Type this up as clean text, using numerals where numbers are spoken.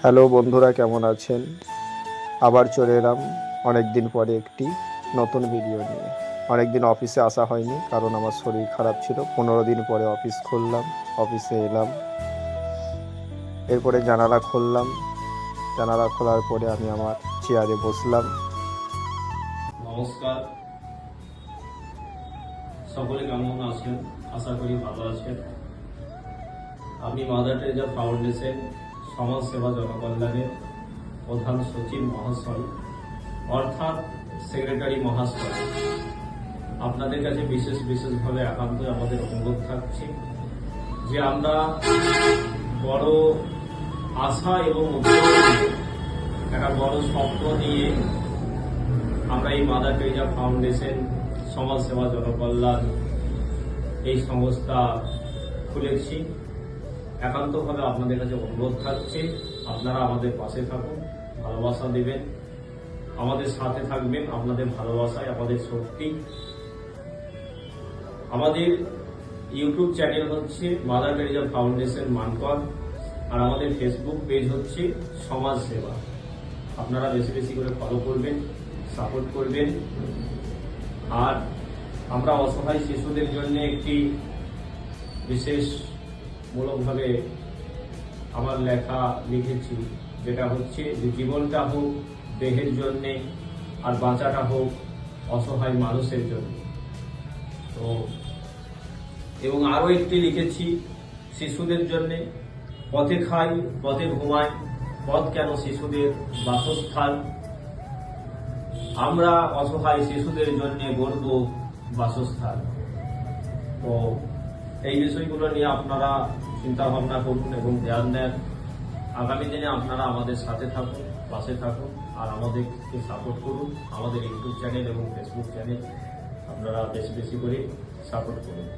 Hello বন্ধুরা, কেমন আছেন? আবার চলে এলাম অনেক দিন পরে একটি নতুন ভিডিও নিয়ে। অনেক দিন অফিসে আসা হয়নি, কারণ আমার শরীর খারাপ ছিল। 15 দিন পরে অফিস খুললাম, অফিসে এলাম। এরপরে জানালা খুললাম, জানালা খোলার পরে আমি আমার চেয়ারে বসলাম। নমস্কার, সকলে কেমন আছেন? আশা করি ভালো আছেন। আমি মাদার টেরেসা ফাউন্ডেশন সমাজ সেবা জনকল্যাণের প্রধান সচিব মহাশয় অর্থাৎ সেক্রেটারি মহাশয় আপনাদের কাছে বিশেষভাবে একান্ত আমাদের অনুরোধ থাকছে যে আমরা বড় আশা এবং উদ্যোগ নিয়ে, একটা বড় স্বপ্ন নিয়ে আমরা এই মাদার টেরেসা ফাউন্ডেশন সমাজ সেবা জনকল্যাণ এই সংস্থা খুলেছি। একান্তভাবে আপনাদের কাছে অনুরোধ থাকছে, আপনারা আমাদের পাশে থাকুন, ভালোবাসা দেবেন, আমাদের সাথে থাকবেন। আপনাদের ভালোবাসায় আমাদের শক্তি। আমাদের ইউটিউব চ্যানেল হচ্ছে মাদার টেরেসা ফাউন্ডেশন মানকর, আর আমাদের ফেসবুক পেজ হচ্ছে সমাজ সেবা। আপনারা বেশি করে ফলো করবেন, সাপোর্ট করবেন। আর আমরা অসহায় শিশুদের জন্য একটি বিশেষ মূলকভাবে আমার লেখা লিখেছি, যেটা হচ্ছে যে জীবনটা হোক দেহের জন্যে আর বাঁচাটা হোক অসহায় মানুষের জন্য। তো এবং আরো একটি লিখেছি শিশুদের জন্যে, পথে খাই পথে ঘুমাই, পথ কেন শিশুদের বাসস্থান। আমরা অসহায় শিশুদের জন্য গড়ব বাসস্থান। তো এই বিষয়গুলো নিয়ে আপনারা চিন্তা ভাবনা করুন এবং ধ্যান দেন। আগামী দিনে আপনারা আমাদের সাথে থাকুন, পাশে থাকুন, আর আমাদেরকে সাপোর্ট করুন। আমাদের ইউটিউব চ্যানেল এবং ফেসবুক চ্যানেল আপনারা বেশি করে সাপোর্ট করুন।